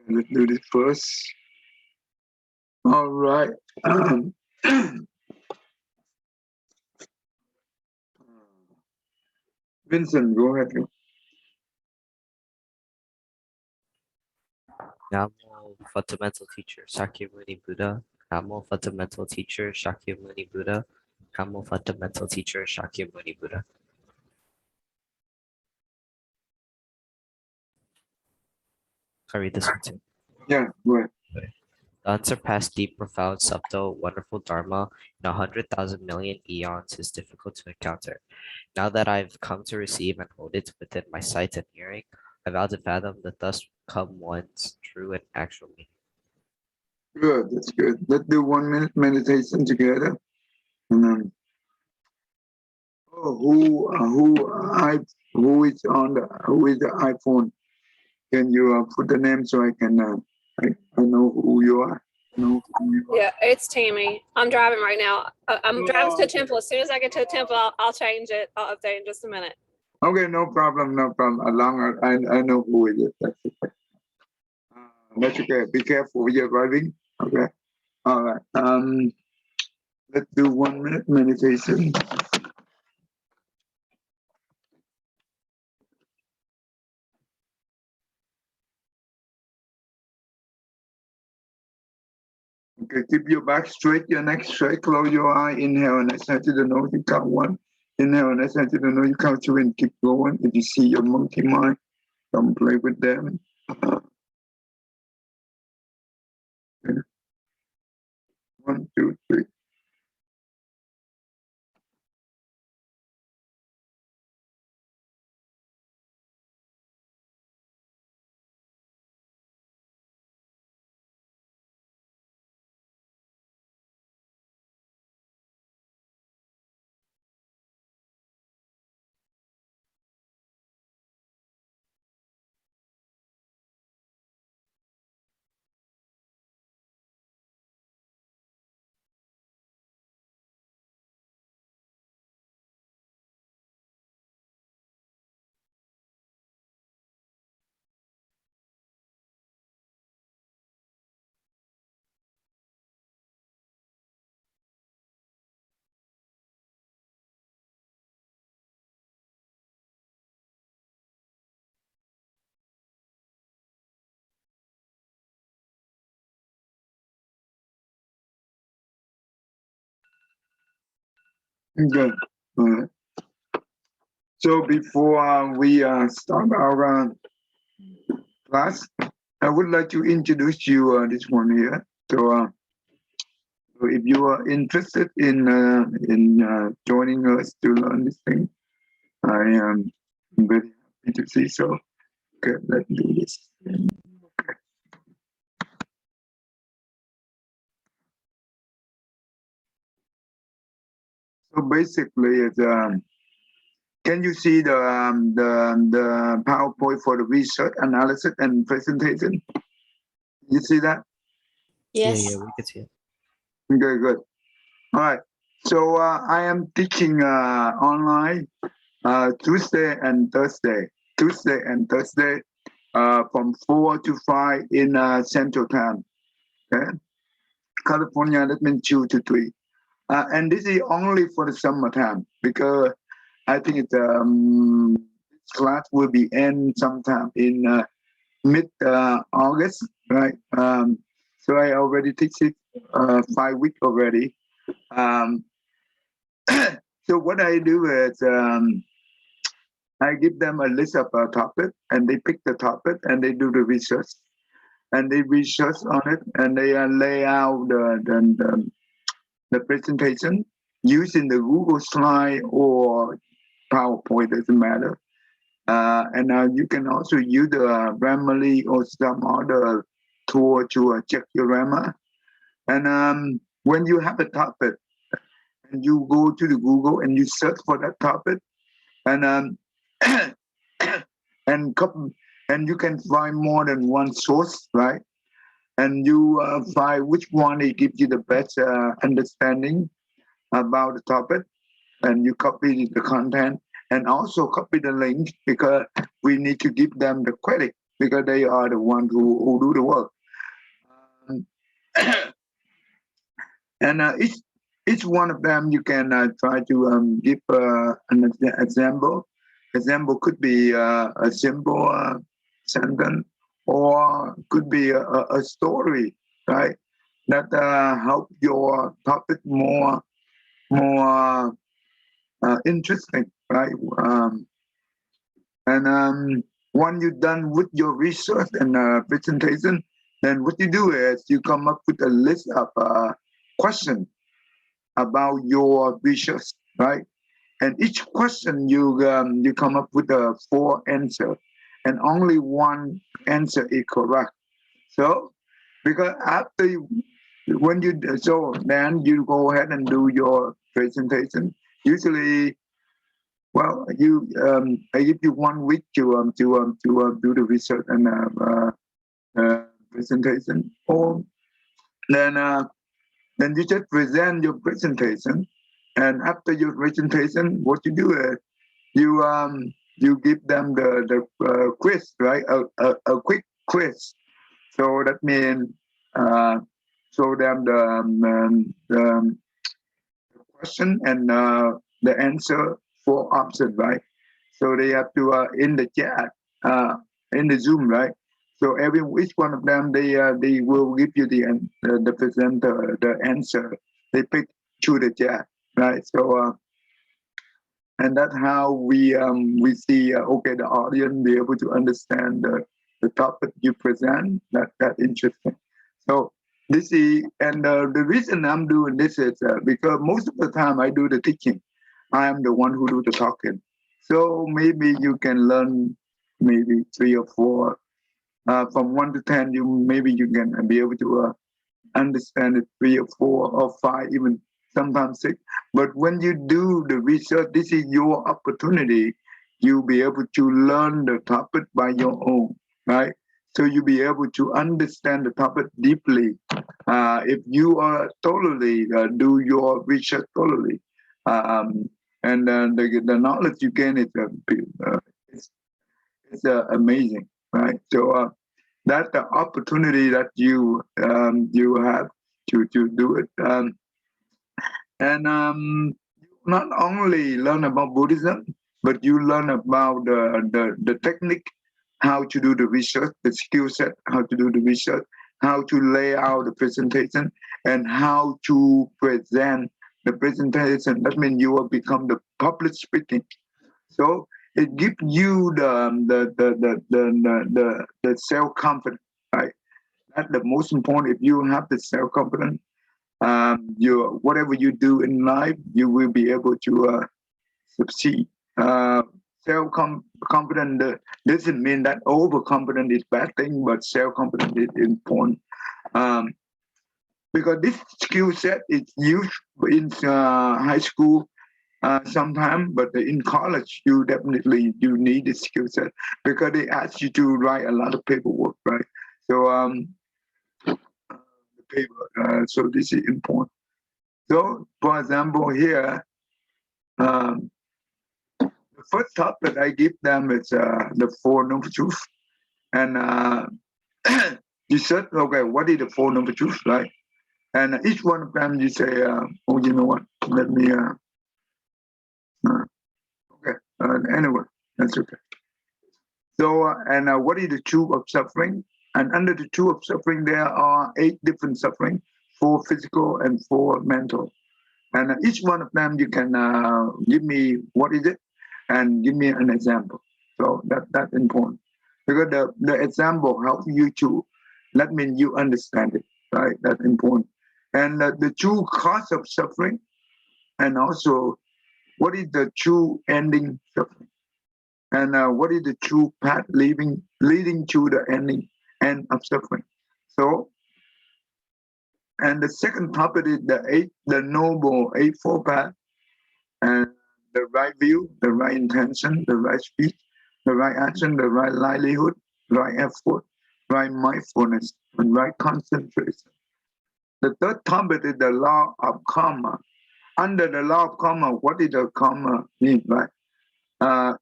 Let's do this first. All right. Vincent, go ahead. Namo Fundamental Teacher Shakyamuni Buddha. Namo Fundamental Teacher Shakyamuni Buddha. Namo Fundamental Teacher Shakyamuni Buddha. Can I read this one too? Yeah, go ahead. The unsurpassed, deep, profound, subtle, wonderful Dharma in 100,000 million eons is difficult to encounter. Now that I've come to receive and hold it within my sight and hearing, I vow to fathom the thus come one's true and actual meaning. Good, that's good. Let's do 1 minute meditation together. And then, who is on the iPhone? Can you put the name so I can I know who you are? Yeah, it's Tammy. I'm driving right now. I'm driving to the temple. As soon as I get to the temple, I'll change it. I'll update in just a minute. Okay, no problem, no problem. As long as I know who it is, that's okay. That's okay. Be careful when you're driving. Okay. All right. Let's do 1 minute meditation. Okay, keep your back straight, your neck straight, close your eye, inhale and exhale to the nose, you count 1. Inhale and exhale to the nose, you count 2 and keep going. If you see your monkey mind, don't play with them. Okay. 1, 2, 3. Good. All right. So before we start our class, I would like to introduce you this one here. So if you are interested in joining us to learn this thing, I am very happy to see so. Okay, let's do this. Okay. So basically, it's can you see the PowerPoint for the research analysis and presentation? You see that? Yes. Yeah, we can see it. Okay, good. All right. So I am teaching online Tuesday and Thursday. Tuesday and Thursday from 4 to 5 in Central Time. Okay. California, that means 2 to 3. And this is only for the summertime because I think it's class will be end sometime in mid August, right? So I already teach it 5 weeks already. So what I do is I give them a list of a topic, and they pick the topic and they do the research, and they research on it, and they lay out the presentation using the Google slide or PowerPoint, doesn't matter. And you can also use the Grammarly or some other tool to check your grammar. And when you have a topic, and you go to the Google and you search for that topic, and and and you can find more than one source, right? And you find which one it gives you the best understanding about the topic, and you copy the content and also copy the link because we need to give them the credit because they are the ones who do the work. Um, and each one of them you can try to give an example. Example could be a simple sentence, or could be a story, right? That help your topic more interesting, right? And when you're done with your research and presentation, then what you do is you come up with a list of questions about your research, right? And each question you come up with a 4 answer, and only one answer is correct. So because after when you so then you go ahead and do your presentation. Usually, well, I give you 1 week to do the research and presentation, or then you just present your presentation. And after your presentation, what you do is you give them the quiz, right? A quick quiz. So that means show them the question and the answer for option, right? So they have to in the chat, in the Zoom, right? So each one of them they will give you the presenter the answer they pick through the chat, right? So and that's how we see okay, the audience be able to understand the topic you present. That interesting. So this is, and the reason I'm doing this is because most of the time I do the teaching. I am the one who do the talking. So maybe you can learn maybe 3 or 4 from 1 to 10. Maybe you can be able to understand it 3 or 4 or 5, even sometimes 6. But when you do the research, this is your opportunity. You'll be able to learn the topic by your own, right? So you'll be able to understand the topic deeply. If you are totally do your research totally, and the knowledge you gain is it's amazing, right? So that's the opportunity that you have to do it. And not only learn about Buddhism, but you learn about the technique, how to do the research, the skill set, how to do the research, how to lay out the presentation, and how to present the presentation. That means you will become the public speaking. So it gives you the self confidence, right? That's the most important. If you have the self confidence, you whatever you do in life, you will be able to succeed. Self confidence doesn't mean that overconfident is bad thing, but self confidence is important. Because this skill set is used in high school sometime, but in college you definitely you need this skill set because they ask you to write a lot of paperwork, right? So the paper. So this is important. So for example, here the first topic I give them is the 4 noble truths, and you said, okay, what is the 4 noble truths, right? And each one of them you say, oh, you know what? Let me. Okay. Anyway, that's okay. So, and what is the truth of suffering? And under the truth of suffering, there are 8 different suffering, 4 physical and 4 mental. And each one of them, you can give me what is it, and give me an example. So that's important because the example helps you to. That means you understand it, right? That's important. And the true cause of suffering, and also what is the true ending suffering, and what is the true path leading to the end of suffering. So, and the second topic is the noble eightfold path, and the right view, the right intention, the right speech, the right action, the right livelihood, right effort, right mindfulness, and right concentration. The third topic is the law of karma. Under the law of karma, what did the karma mean, right?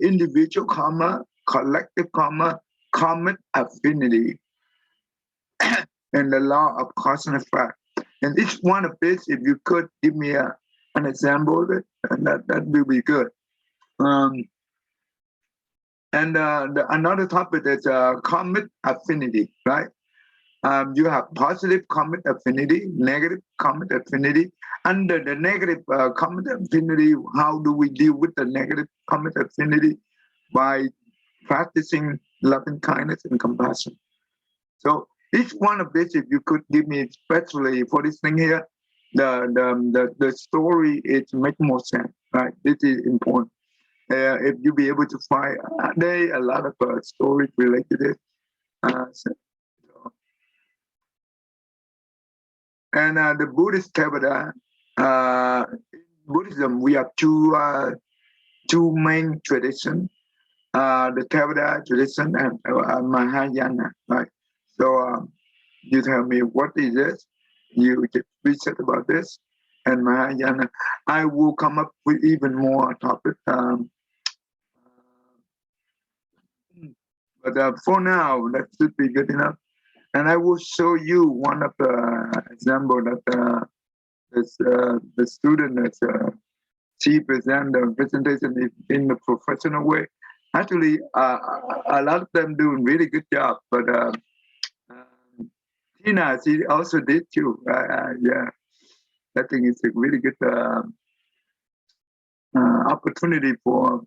Individual karma, collective karma, common affinity, and the law of cause and effect. And each one of this, if you could give me an example of it, and that will be good. Another topic is common affinity, right? You have positive common affinity, negative common affinity. Under the negative common affinity, how do we deal with the negative common affinity? By practicing loving kindness and compassion. So each one of this, if you could give me, especially for this thing here, the story, it make more sense, right? This is important. If you be able to find, there are a lot of stories related to this. And the Buddhist Theravada, Buddhism, we have two main traditions, the Theravada tradition and Mahayana, right? So you tell me what is this? You just research about this, and Mahayana. I will come up with even more topics. But for now, that should be good enough. And I will show you one of the example that the student that's she present the presentation in the professional way. Actually, a lot of them doing really good job, but Tina, she also did too. Yeah, I think it's a really good opportunity for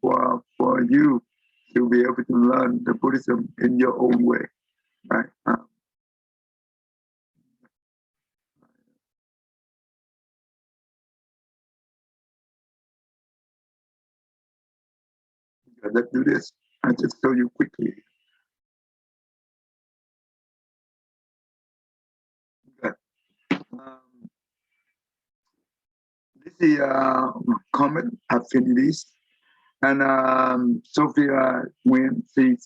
you to be able to learn the Buddhism in your own way, right? Let's do this. I just show you quickly. Okay. This is common affinities, and Sophia, when she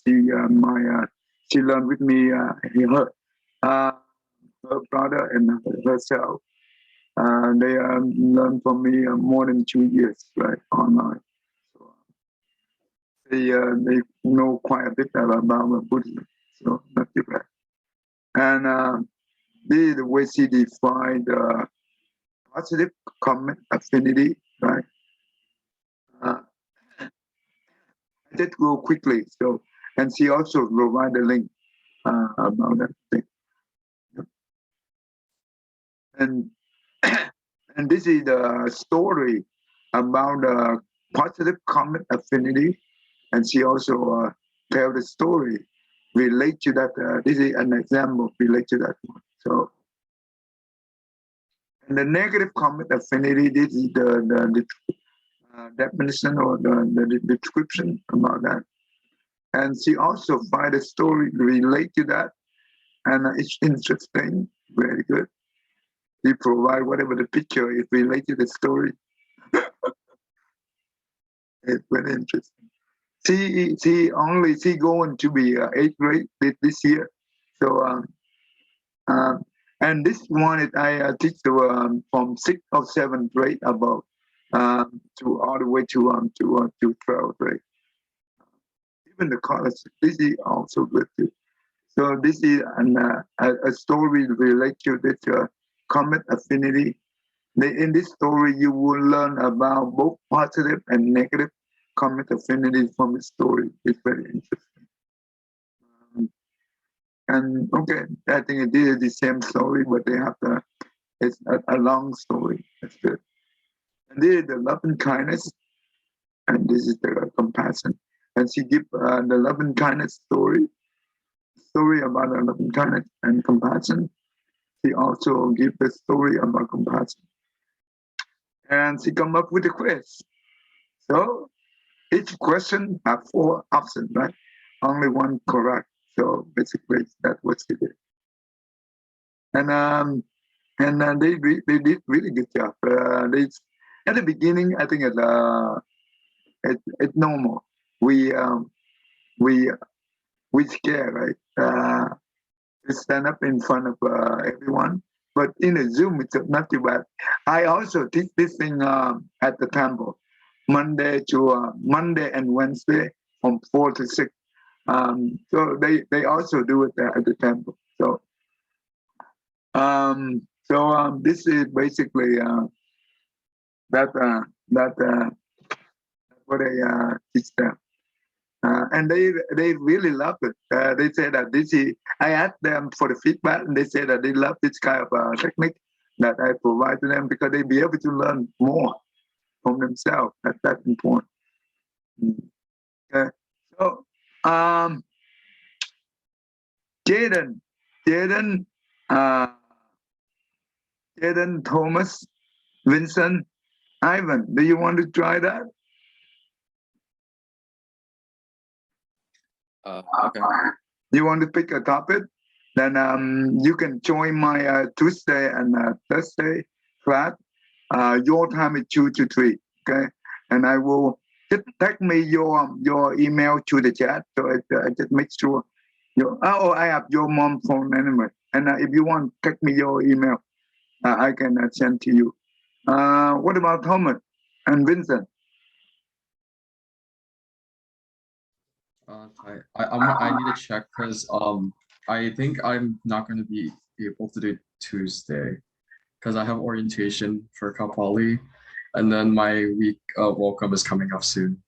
learned with me, her brother and herself, they learned from me more than 2 years, right, online. So they know quite a bit about Buddhism, so not too bad. And the way she defined positive common affinity, right? I just go quickly. So, and she also provide the link about that thing. And and this is the story about positive common affinity, and she also tell the story relate to that. This is an example relate to that one. So, and the negative common affinity, this is the definition or the description about that. And she also find a story relate to that, and it's interesting, very good. He provide whatever the picture is related to the story. It's very interesting. She going to be 8th grade this year. So and this one is I teach from 6th or 7th grade above to all the way to 12th grade. Even the college, this is also good too. So this is a story related to this common affinity. In this story, you will learn about both positive and negative common affinities from the story. It's very interesting. And okay, I think it is the same story, but they have it's a long story. That's good. And this is the love and kindness, and this is the compassion. And she give the love and kindness story about the love and kindness and compassion. She also give the story about compassion. And she come up with a quiz. So each question have 4 options, right? Only one correct. So basically, that's what she did. And they did really good job. They at the beginning, I think it's normal. We scared, right? To stand up in front of everyone. But in a Zoom, it's not too bad. I also teach this thing at the temple, Monday and Wednesday from 4 to 6. So they also do it at the temple. So this is basically that what I teach them. And they really love it. They say that this is, I asked them for the feedback, and they say that they love this kind of technique that I provide to them because they be able to learn more from themselves. That's important. Okay. So, Jaden, Jaden, uh, Jaden, Thomas, Vincent, Ivan, do you want to try that? Okay. You want to pick a topic? Then you can join my Tuesday and Thursday class. Your time is 2 to 3. Okay, and I will just text me your email to the chat, so I just make sure. I have your mom phone anyway, and if you want, text me your email. I can send to you. What about Thomas and Vincent? I need to check because I think I'm not going to be able to do Tuesday because I have orientation for Kapali, and then my week of welcome is coming up soon.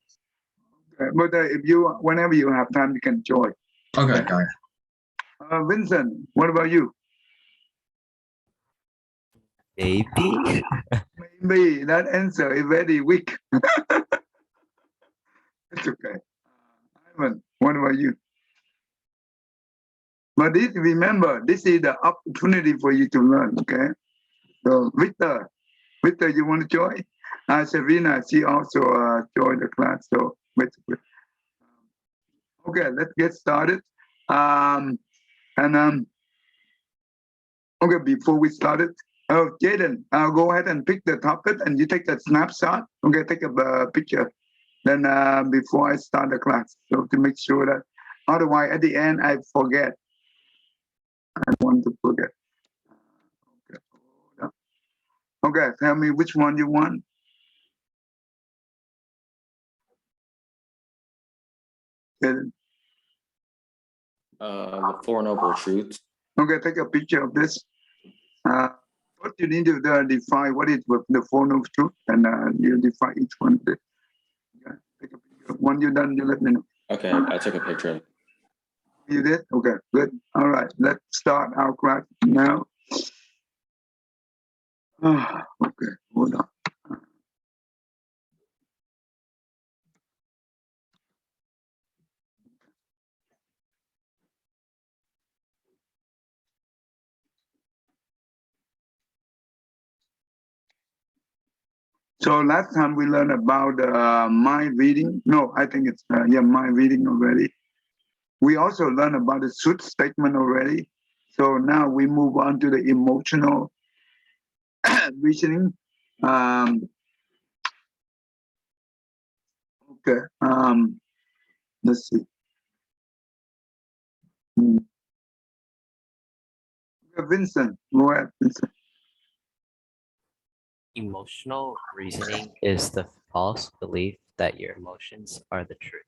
But if whenever you have time, you can join. Okay, got it. Vincent, what about you? Maybe. Maybe that answer is very weak. It's okay. Ivan, what about you? But remember, this is the opportunity for you to learn, okay? So Victor, you want to join? Serena, she also joined the class. So basically, okay, let's get started. Okay, before we started, Jaden, go ahead and pick the topic and you take a snapshot. Okay, take a picture. Then before I start the class, so to make sure that otherwise at the end I forget. I want to forget. Okay, okay, tell me which one you want. Jaden. The Four Noble Truths. Okay, take a picture of this. What you need to define what is the Four Noble Truth, and you define each one. Okay, take a picture. When you're done, you let me know. Okay, I took a picture. You did? Okay, good. All right, let's start our class now. Okay, hold on. So last time we learned about mind reading. No, I think it's mind reading already. We also learned about the truth statement already. So now we move on to the emotional reasoning. Okay. Let's see. Vincent, go ahead, Vincent. Emotional reasoning is the false belief that your emotions are the truth.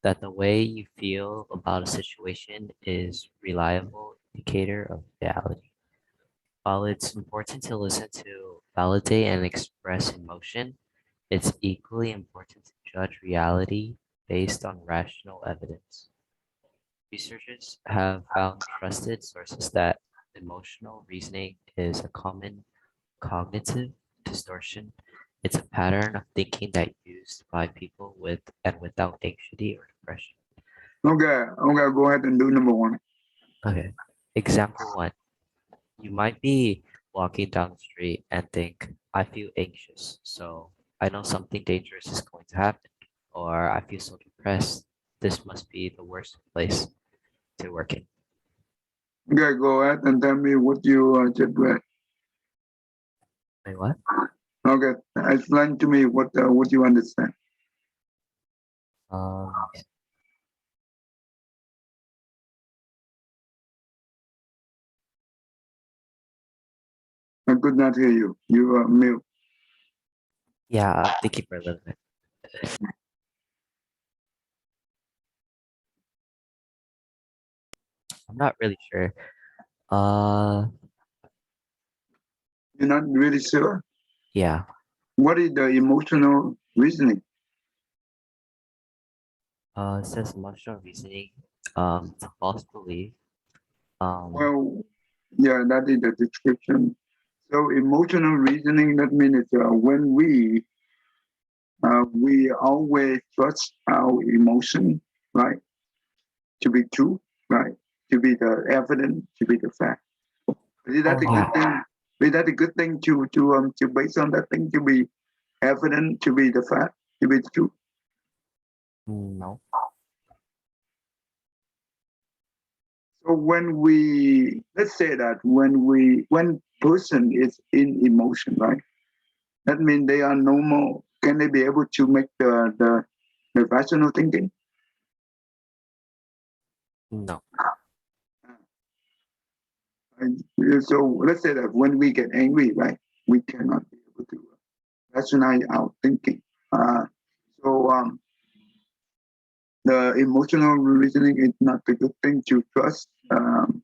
That the way you feel about a situation is reliable indicator of reality. While it's important to listen to validate and express emotion, it's equally important to judge reality based on rational evidence. Researchers have found trusted sources that emotional reasoning is a common cognitive distortion. It's a pattern of thinking that used by people with and without anxiety or depression. Okay, go ahead and do number one. Okay. Example one. You might be walking down the street and think, I feel anxious, so I know something dangerous is going to happen. Or I feel so depressed, this must be the worst place to work in. Okay, go ahead and tell me what you just read. Wait, what? Okay, explain to me what you understand. Um, I could not hear you. You are mute. yeah, I'm thinking for a little bit. I'm not really sure. Uh, You're not really sure. yeah. What is the emotional reasoning? It says emotional reasoning. It's a false belief. Well, yeah, that is the description. So emotional reasoning, that means when we always trust our emotion, right, to be true, right, to be the evidence, to be the fact. Is that Oh a yeah. good thing? Is that a good thing to base on that thing to be evident, to be the fact, to be true? No. So when we, let's say that when person is in emotion, right, that means they are normal. Can they be able to make the rational thinking? No. And so let's say that when we get angry, right, we cannot be able to rationalize our thinking. So the emotional reasoning is not a good thing to trust. And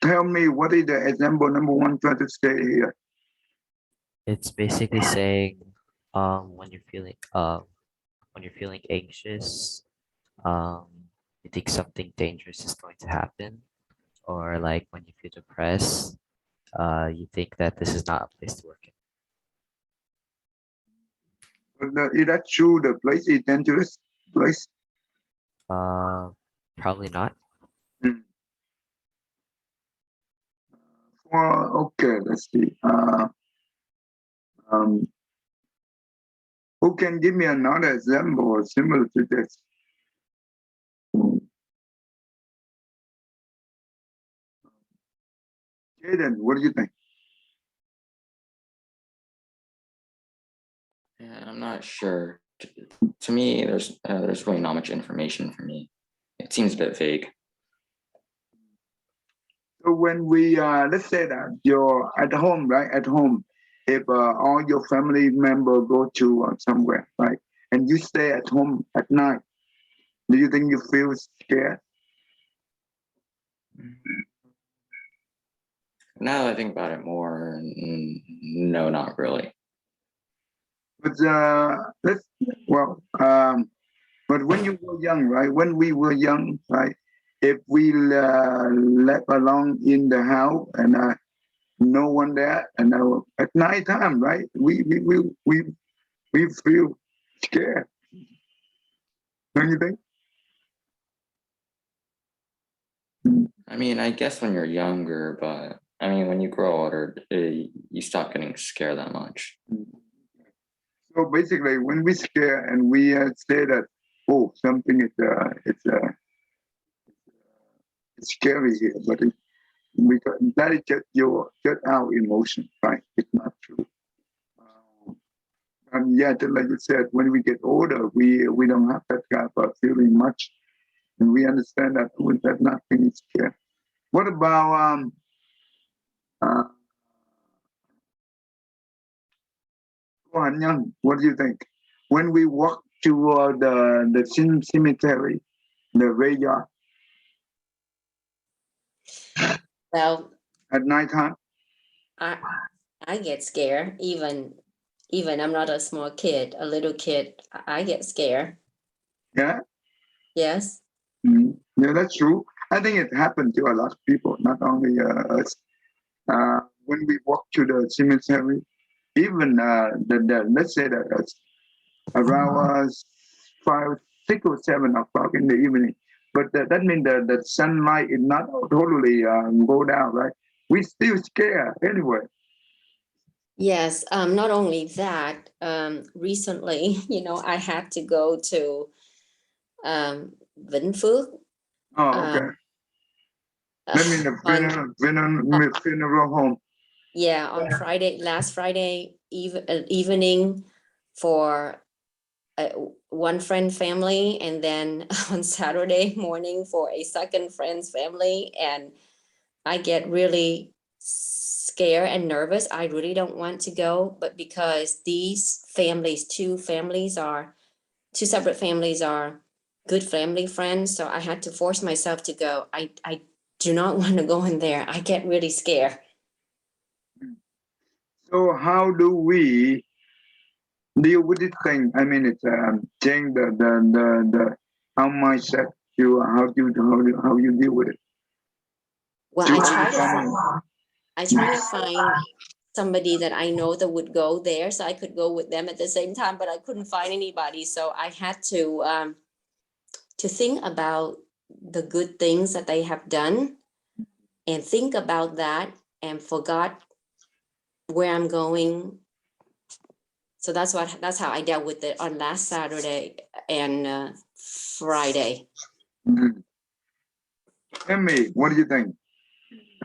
tell me, what is the example number one trying to say here? It's basically saying, when you're feeling anxious, um, you think something dangerous is going to happen, or like when you feel depressed, you think that this is not a place to work in. Is that true? The place is dangerous place. Uh, Probably not. Hmm. Well, okay, let's see. Um, who can give me another example similar to this? Jaden, what do you think? Yeah, I'm not sure. To me, there's really not much information for me. It seems a bit vague. So when we let's say that you're at home, right? At home, if all your family member go to somewhere, right, and you stay at home at night, do you think you feel scared? Now that I think about it more, no, not really. But let's well, but when you were young, right? When we were young, right? If we left alone in the house and no one there, and at night time, right? We feel scared. Don't you think? I mean, I guess when you're younger, but I mean, when you grow older, you stop getting scared that much. So basically, when we scare and we say that, oh, something is it's scary here, but that is just our emotion, right? It's not true. And yet, like you said, when we get older, we don't have that kind of feeling much, and we understand that that nothing is scary. What about uh, Ko Han Young? What do you think? When we walk to the cemetery, the graveyard Well, at nighttime, I I get scared. Even I'm not a small kid, a little kid. I get scared. yeah. Yes. Yeah, that's true. I think it happened to a lot of people, not only us. When we walk to the cemetery, even let's say that it's around 5, 6 or 7 o'clock in the evening, but that means that the sunlight is not totally go down, right? We still scared anyway. Yes. Not only that, recently, I had to go to Vĩnh Phước. Oh, okay. That means the on funeral home. yeah, on last Friday evening for one friend family, and then on Saturday morning for a second friend's family, and I get really scared and nervous. I really don't want to go, but because these families, two separate families are good family friends, so I had to force myself to go. I do not want to go in there. I get really scared. So how do we deal with this thing? I mean, it's change the how mindset you how you deal with it. Well, To I try overcome to find somebody that I know that would go there, so I could go with them at the same time, but I couldn't find anybody, so I had to think about the good things that they have done and think about that and forgot where I'm going. So that's how I dealt with it on last Saturday and Friday. Mhm. Emmy, what do you think?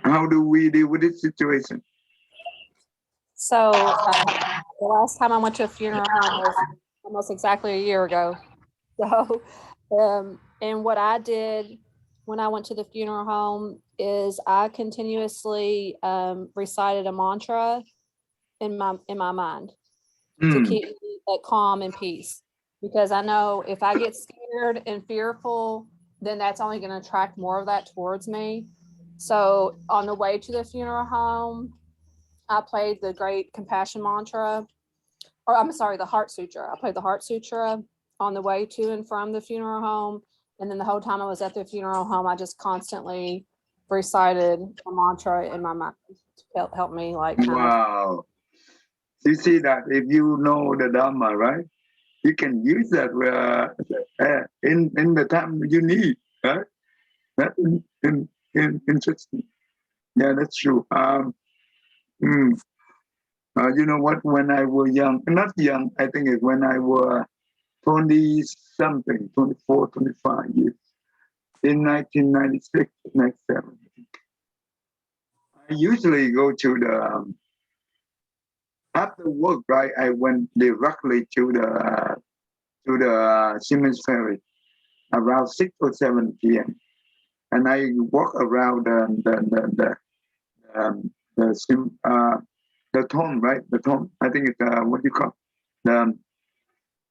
How do we deal with this situation? So the last time I went to a funeral home was almost exactly a year ago. So, and what I did when I went to the funeral home is I continuously recited a mantra in my mind to Hmm. keep me at calm and peace. Because I know if I get scared and fearful, then that's only going to attract more of that towards me. So on the way to the funeral home, I played the Great Compassion Mantra, or I'm sorry, the Heart Sutra. I played the Heart Sutra on the way to and from the funeral home. And then the whole time I was at the funeral home, I just constantly recited a mantra in my mind to help me like kind of. Wow. You see that if you know the Dharma, right? You can use that in the time you need, right? That's interesting. Yeah, that's true. You know what? When I was young, not young, I think it's when I was 20 something, 24, 25 years, in 1996, 97. I usually go to the, after work, right? I went directly to the Siemens Ferry around 6 or 7 p.m. And I walk around the tomb, right? The tomb. I think it's what do you call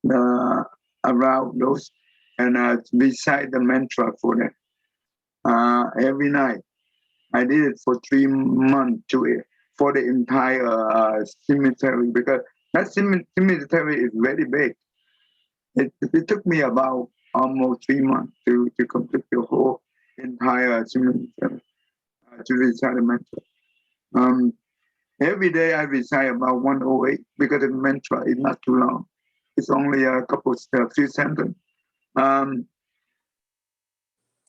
the around those and beside the mantra for that every night. I did it for 3 months for the entire cemetery because that cemetery is very big. It took me about almost 3 months to complete the whole entire cemetery to recite the mantra. Every day I recite about 108 because the mantra is not too long. It's only a few sentences. And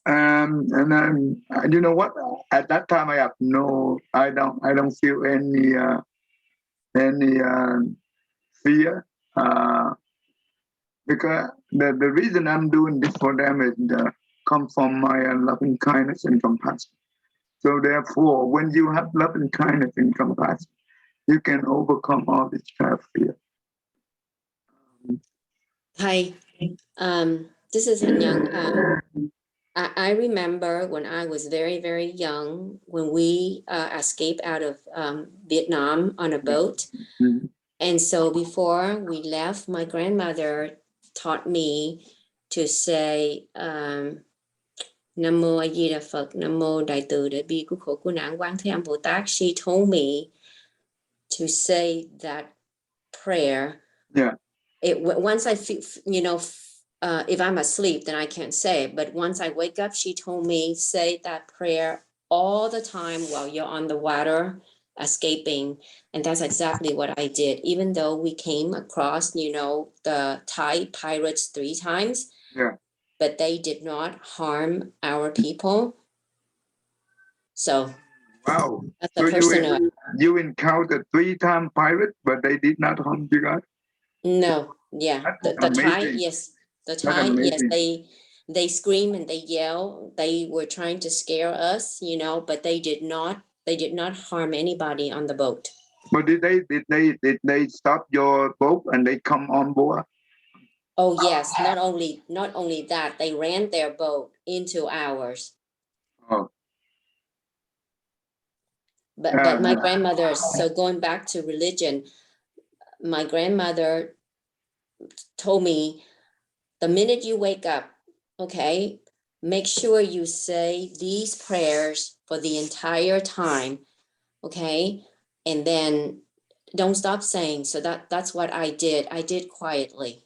then you know what? At that time, I don't feel any fear because the reason I'm doing this for them is come from my loving kindness and compassion. So therefore, when you have loving kindness and compassion, you can overcome all this kind of fear. Hi, this is Han Young. I remember when I was very, very young, when we escaped out of Vietnam on a boat. Mhm. And so before we left, my grandmother taught me to say Nam Mô A Di Đà Phật, Nam Mô Đại Từ Đại Bi Cứu Khổ Cứu Nạn Quán Thế Âm Bồ Tát. She told me to say that prayer. Yeah. Once I feel, if I'm asleep, then I can't say it. But once I wake up, she told me say that prayer all the time while you're on the water escaping. And that's exactly what I did. Even though we came across, the Thai pirates 3 times, Yeah. but they did not harm our people. So Wow. that's So a personal. you encountered 3 times pirates, but they did not harm you guys? No, yeah, That's the Thai, amazing. yes, the That's Thai, yes, amazing. they scream and they yell. They were trying to scare us, but they did not harm anybody on the boat. But did they stop your boat and they come on board? Oh yes, not only that, they ran their boat into ours. Oh. But my grandmother, so going back to religion, my grandmother told me the minute you wake up, okay, make sure you say these prayers for the entire time, okay? And then don't stop saying. So that's what I did. I did quietly.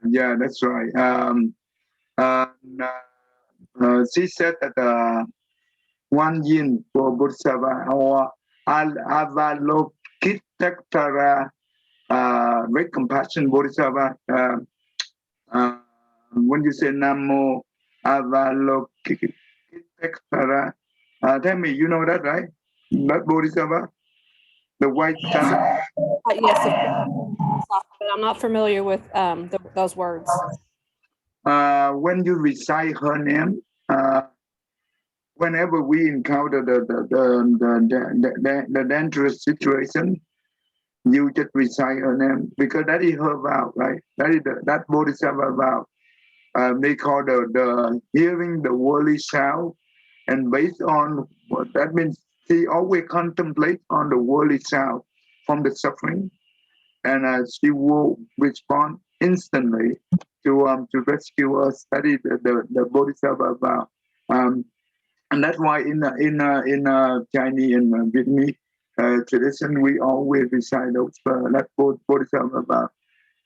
Yeah, that's right. She said that one yin for Bodhisattva or Avalokiteshvara, great compassion Bodhisattva. When you say Namo Avalokiteshvara, tell me, you know that, right? That Bodhisattva, the white Yes, sun. yes, of course, but I'm not familiar with those words. When you recite her name, whenever we encounter the dangerous situation, you just recite her name because that is her vow, right? That is that Bodhisattva vow. They call the hearing the worldly sound, and based on what that means, she always contemplates on the worldly sound from the suffering, and she will respond instantly to rescue us. That is the Bodhisattva vow. And that's why in Chinese and Vietnamese tradition, we always recite those that Bodhisattva vow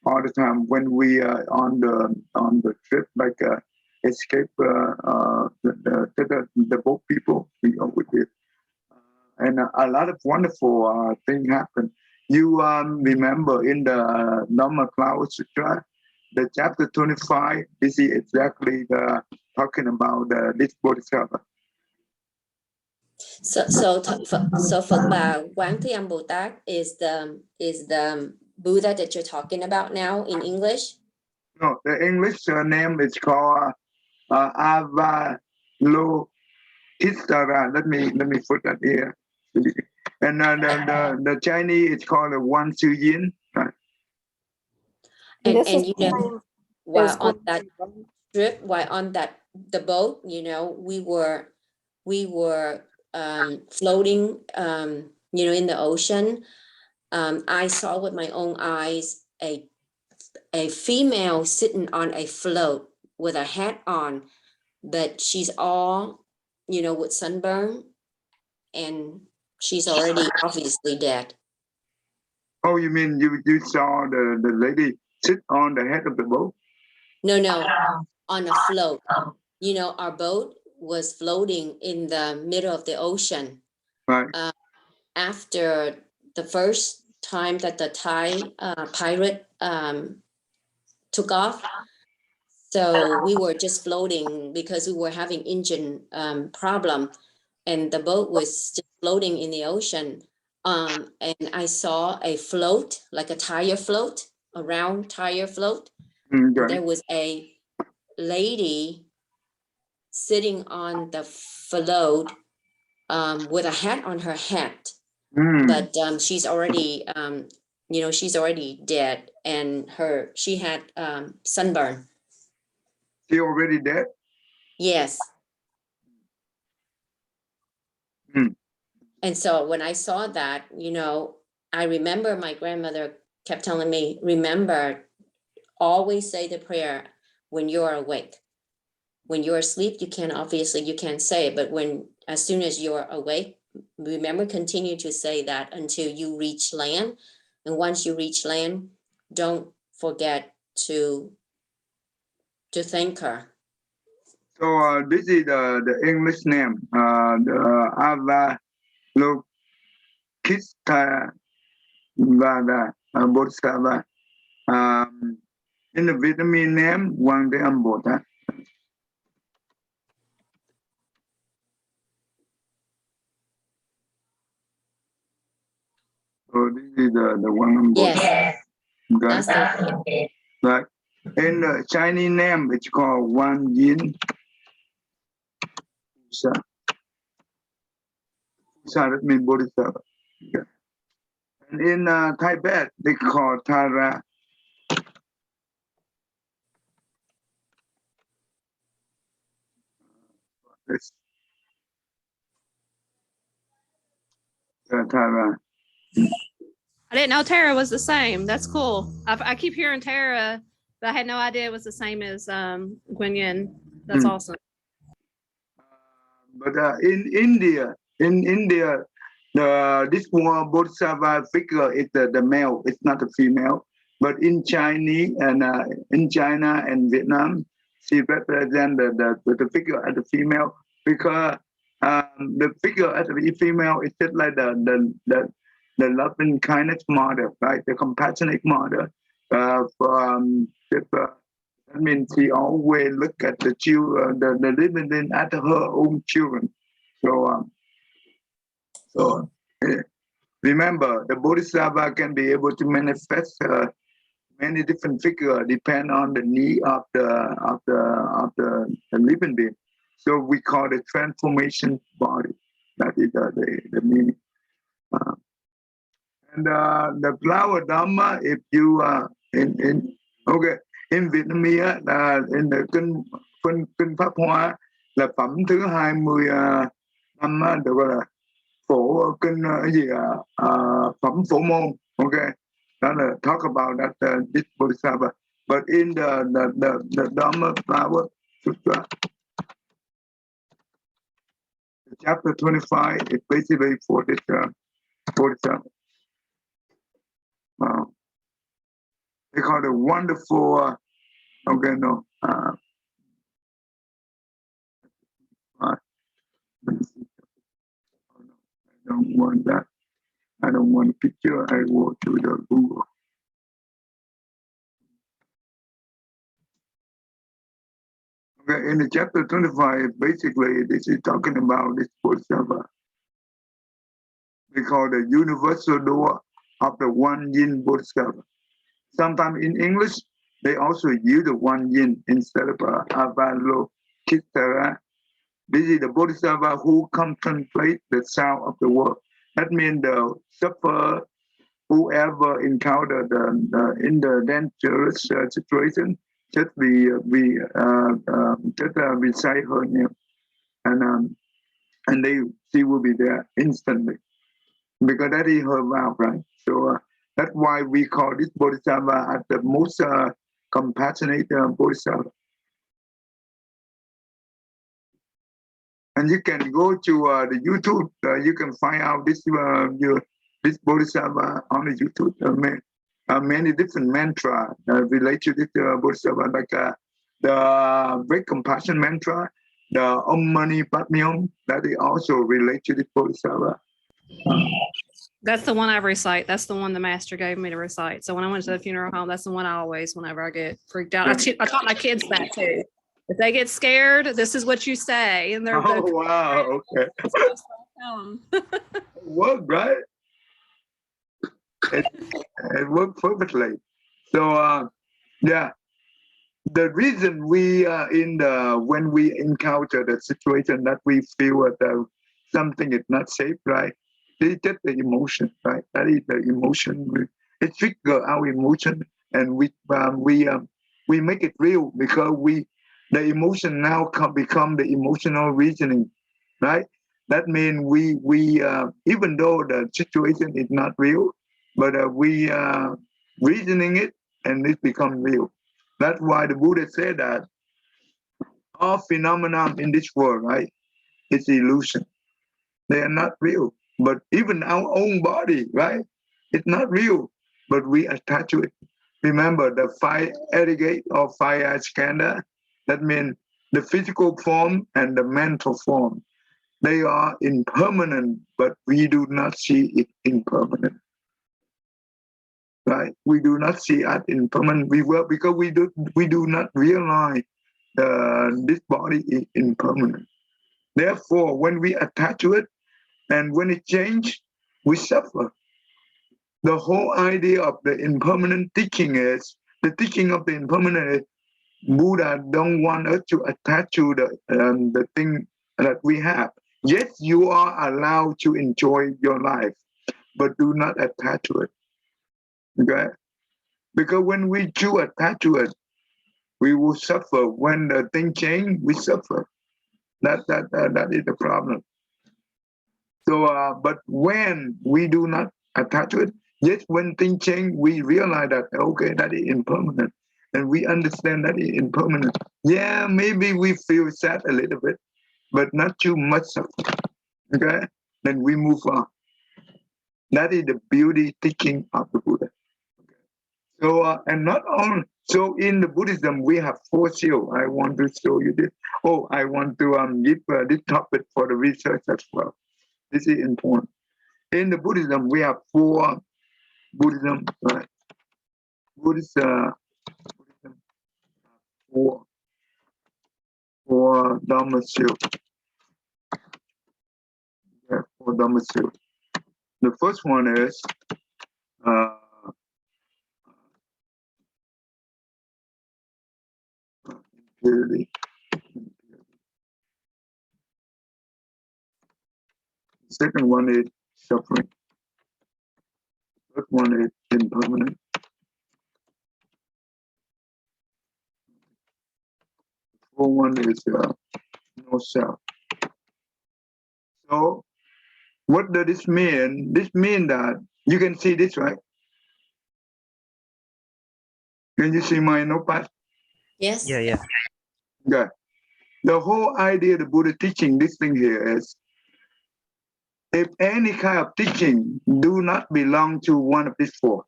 all the time when we are on the trip, like escape the boat people. We always did, and a lot of wonderful things happen. You remember in the Dhamma Cloud Sutra, the chapter 25. This is exactly talking about this Bodhisattva. So Phật Bà Quán Thế Âm Bồ Tát is the Buddha that you're talking about now in English? No, the English name is called Avalokiteshvara. Let me put that here. And the Chinese is called Wan Su Yin. Right? And you know, while on going that trip, while on the boat, you know, we were floating, you know, in the ocean. I saw with my own eyes a female sitting on a float with a hat on, but she's all, you know, with sunburn, and she's already obviously dead. Oh, you mean you saw the lady sit on the head of the boat? No, on a float. You know, our boat was floating in the middle of the ocean. Right. After the first time that the Thai pirate took off, so we were just floating because we were having engine problem, and the boat was just floating in the ocean. And I saw a float, like a tire float, a round tire float. Okay. There was a lady sitting on the float with a hat on her head, but she's already, you know, she's already dead, and she had sunburn. She already dead? Yes. Mm. And so when I saw that, you know, I remember my grandmother kept telling me, remember, always say the prayer when you're awake. When you're asleep, you can't say it, but as soon as you're awake, remember, continue to say that until you reach land. And once you reach land, don't forget to thank her. So this is the English name, the Avalokiteshvara Bodhisattva. In the Vietnamese name, Quán Thế Âm Bồ Tát. So this is the Quán Âm Bồ Tát. Yes, Okay. that's the Right. In the Chinese name, it's called Wan Yin. Sa, that means Bodhisattva. Okay. And in Tibet, they call Tara. It's Tara. I didn't know Tara was the same. That's cool. I keep hearing Tara But I had no idea it was the same as Guanyin. That's Mm. awesome. But in India, this one Bodhisattva figure is the male. It's not a female. But in Chinese and in China and Vietnam, she represents the figure as a female because the figure as a female is just like the loving kindness mother, right? The compassionate mother. I mean, she always look at the children, the living at her own children. So remember, the Bodhisattva can be able to manifest many different figures depend on the need of the living being. So we call it transformation body. That is the meaning. And the flower dharma, if you in Vietnamese in the kinh pháp hoa là phẩm thứ 25 được gọi là phổ kinh gì phẩm phổ môn. Okay, đó là talk about that this Bodhisattva. But in the Dharma flower sutra, chapter 25, it's basically for this Bodhisattva. They call it wonderful. I don't want that. I don't want a picture. I go to the Google. Okay, in the chapter 25, basically, this is talking about this Bodhisattva. We call the universal door of the one yin Bodhisattva. Sometimes in English, they also use the one yin instead of Avalokitara. This is the Bodhisattva who contemplates the sound of the world. That means the sufferer, whoever encountered in the dangerous situation, just recite her name, and she will be there instantly, because that is her vow, right? So that's why we call this Bodhisattva as the most compassionate Bodhisattva. And you can go to the YouTube. You can find out this Bodhisattva on the YouTube. Many different mantra related to this Bodhisattva, like the Great Compassion mantra, the Om Mani Padme Hum, that is also related to this Bodhisattva. That's the one I recite. That's the one the master gave me to recite. So when I went to the funeral home, that's the one I always, whenever I get freaked out. I taught my kids that too. If they get scared, this is what you say. And they're wow, okay. Worked, right? It worked perfectly. So yeah, the reason we when we encounter the situation that we feel that something is not safe, right? It's just the emotion, right? That is the emotion. It triggers our emotion, and we make it real because the emotion now become the emotional reasoning, right? That means we even though the situation is not real, but we reasoning it, and it becomes real. That's why the Buddha said that all phenomena in this world, right, it's illusion. They are not real. But even our own body, right, it's not real, but we attach to it. Remember the 5 aggregate or 5 skandha. That means the physical form and the mental form. They are impermanent, but we do not see it impermanent. Right? We do not see it impermanent. Because we do not realize this body is impermanent. Therefore, when we attach to it and when it changes, we suffer. The whole idea of the impermanent teaching is the teaching of the impermanent is Buddha don't want us to attach to the thing that we have. Yes, you are allowed to enjoy your life, but do not attach to it. Okay? Because when we do attach to it, we will suffer. When the thing change, we suffer. That is the problem. So, but when we do not attach to it, yes, when things change, we realize that okay, that is impermanent. and we understand that it's impermanent. Yeah, maybe we feel sad a little bit, but not too much of it. Okay, then we move on. That is the beauty teaching of the Buddha. So, and not only, so in the Buddhism, we have 4 seals. I want to show you this. Oh, I want to give this topic for the research as well. This is important. In the Buddhism, we have 4 Buddhism, right? Buddhism, 4 Dharma seals. Yeah, 4 Dharma seals. The first one is impurity. Second one is suffering. Third one is impermanent. Fourth one is no self. So what does this mean? This means that you can see this, right? Can you see my notepad? Yes. Yeah. Yeah. The whole idea of the Buddha teaching this thing here is, if any kind of teaching do not belong to one of these 4,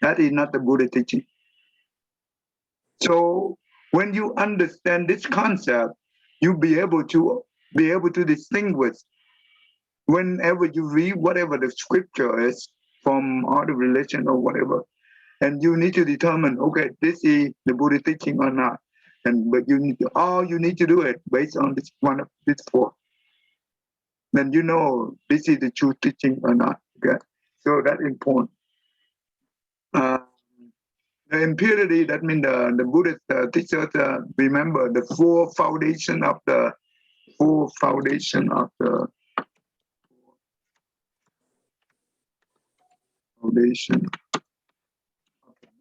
that is not the Buddha teaching. So when you understand this concept, you'll be able to distinguish whenever you read whatever the scripture is from other religion or whatever, and you need to determine, okay, this is the Buddha teaching or not. But you need to do it based on this one of these 4. Then you know this is the true teaching or not. Okay, so that's important. The impurity, that means the Buddhist teachers remember the 4 foundation of the foundation of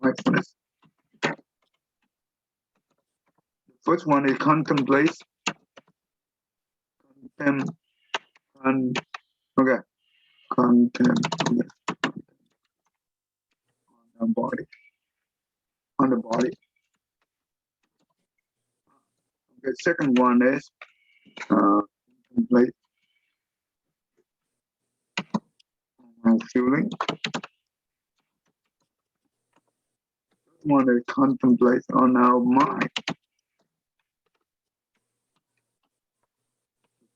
mindfulness. The first one is contemplate. Contemplate on the body. The second one is contemplate on feeling. One is contemplate on our mind.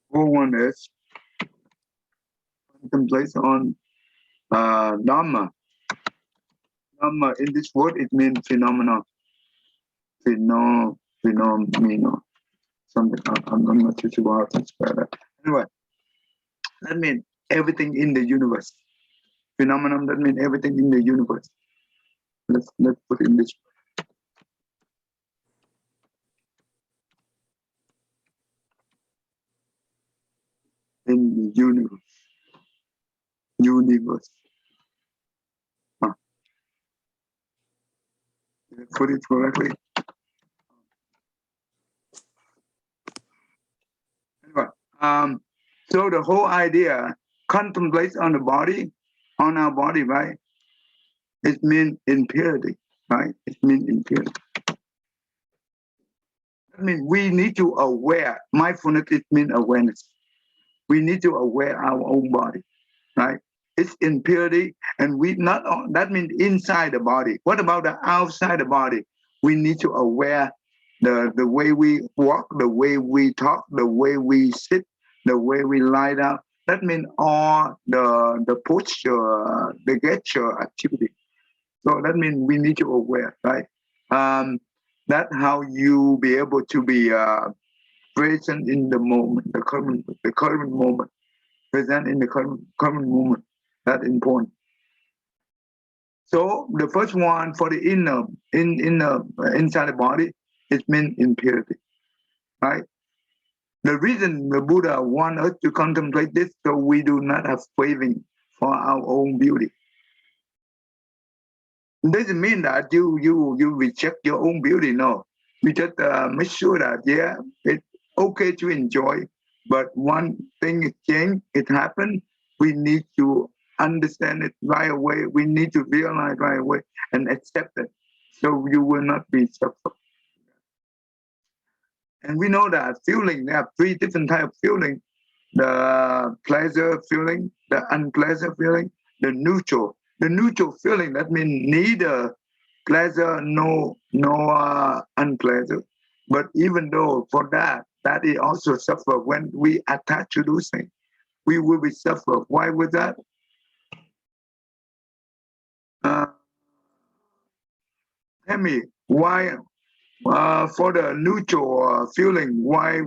One is contemplate on Dhamma. Dhamma, in this word, it means phenomenon. Phenomenon. Something, I'm not too sure how to spell that. Anyway, that means everything in the universe. Phenomenon, that means everything in the universe. Let's put it in this way. In the universe. Huh. Did I put it correctly? Anyway, so the whole idea contemplates on the body, on our body, right? It means impurity, right? It means impurity. That means we need to aware. Mindfulness, it means awareness. We need to aware our own body, right? It's impurity, and we not. That means inside the body. What about the outside the body? We need to aware the way we walk, the way we talk, the way we sit, the way we lie down. That means all the posture, the gesture activity. So that means we need to aware, right? That's how you be able to be present in the moment, the current moment, present in the current moment. That's important. So the first one for the inside the body, it means impurity, right? The reason the Buddha wants us to contemplate this, so we do not have craving for our own beauty. It doesn't mean that you reject your own beauty. No, you just make sure that it's okay to enjoy, but one thing is changed, it happened. We need to understand it right away. We need to realize right away and accept it. So you will not be suffer. And we know that feeling, there are three different types of feeling. The pleasure feeling, the unpleasant feeling, the neutral. The neutral feeling, that means neither pleasure, no unpleasant. But even though for that is also suffer when we attach to those things. We will be suffer. Why was that? Tell me why for the neutral feeling, why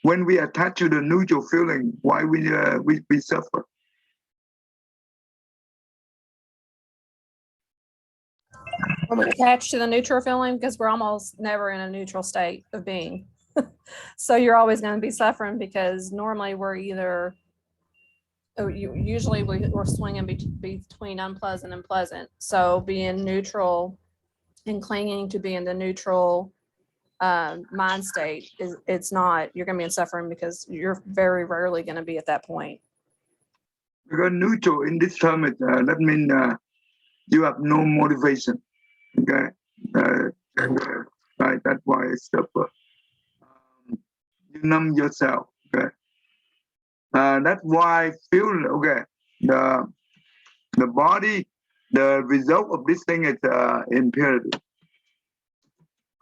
when we attach to the neutral feeling, why we suffer? When we attach to the neutral feeling, because we're almost never in a neutral state of being. So you're always going to be suffering because normally we're either, usually we're swinging between unpleasant and pleasant. So being neutral and clinging to being the neutral mind state it's not, you're going to be in suffering because you're very rarely going to be at that point. Because neutral in this term, that means you have no motivation. Okay, right. That's why it's suffer. You numb yourself. Okay, that's why feel. Okay, the body, the result of this thing is impurity.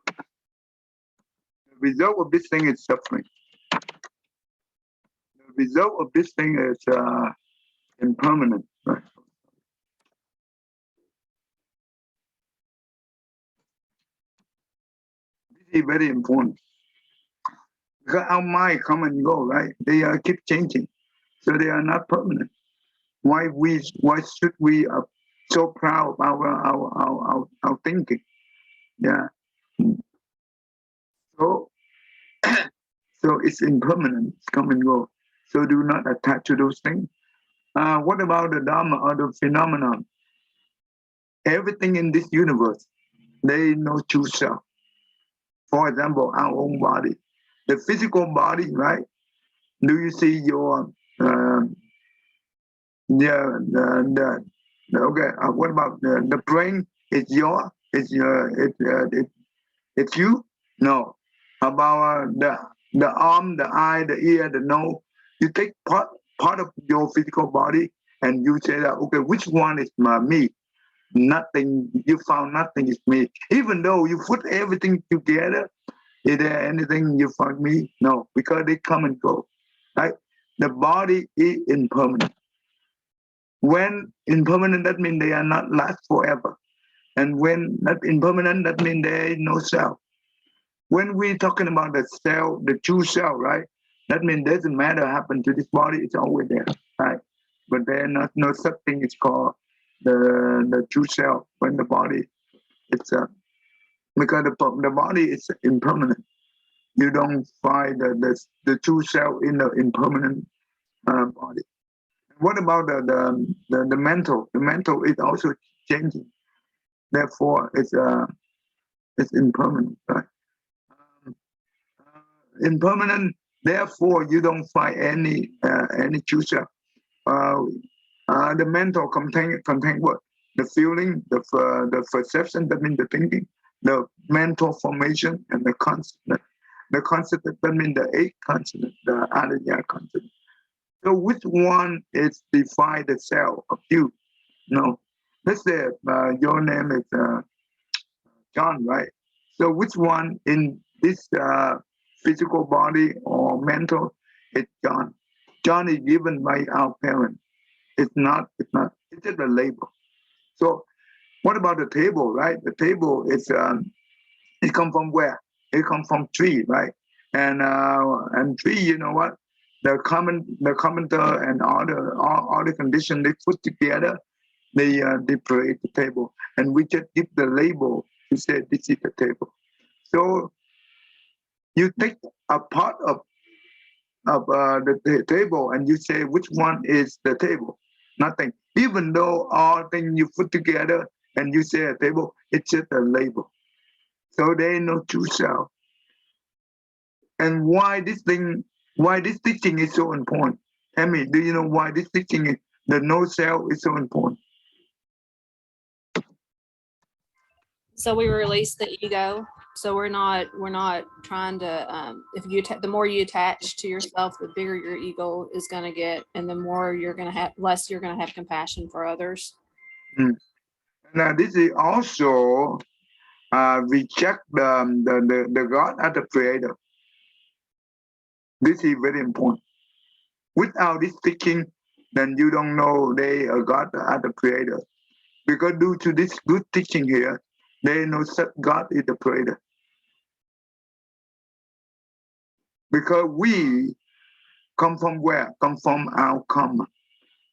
The result of this thing is suffering. The result of this thing is impermanent. Right? This is very important. Because our mind come and go, right? They keep changing, so they are not permanent. Why should we so proud of our thinking? Yeah. So so it's impermanent. It's come and go. So do not attach to those things. What about the Dharma or the phenomenon? Everything in this universe, they know true self. For example, our own body, the physical body, right? Do you see your okay? What about the brain? It's it's you? No. About the arm, the eye, the ear, the nose. You take part of your physical body and you say that, okay, which one is me? Nothing. You found nothing is me. Even though you put everything together, is there anything you find me? No, because they come and go. Right? The body is impermanent. When impermanent, that means they are not last forever. And when not impermanent, that means there is no self. When we're talking about the cell, the true cell, right? That means doesn't matter happen to this body, it's always there, right? But there not no such thing is called the true cell when the body it's because the body is impermanent. You don't find the true cell in the impermanent body. What about the mental? The mental is also changing. Therefore, it's impermanent, right? Impermanent. Therefore, you don't find any true self. The mental contain what? The feeling, the perception. That means the thinking, the mental formation, and the concept. The concept that means the eight concept, the Adanya concept. So which one is define the cell of you? No. Let's say your name is John, right? So which one in this physical body or mental is John? John is given by our parents. It's not, it's just a label. So what about the table, right? The table is, it come from where? It come from tree, right? And tree, you know what? The commenter and all the condition they put together, they create the table, and we just give the label to say this is the table. So you take a part of the table and you say which one is the table. Nothing. Even though all things you put together and you say a table, it's just a label. So there ain't no true self. And why this teaching is so important? Emmy, do you know why this teaching is the no self is so important? So we release the ego. So we're not trying to, if you, the more you attach to yourself, the bigger your ego is going to get. And the more you're going to have, less you're going to have compassion for others. Now, this is also reject the God as the creator. This is very important. Without this teaching, then you don't know they are God as the creator. Because due to this good teaching here, they know that God is the creator. Because we come from where? Come from our karma.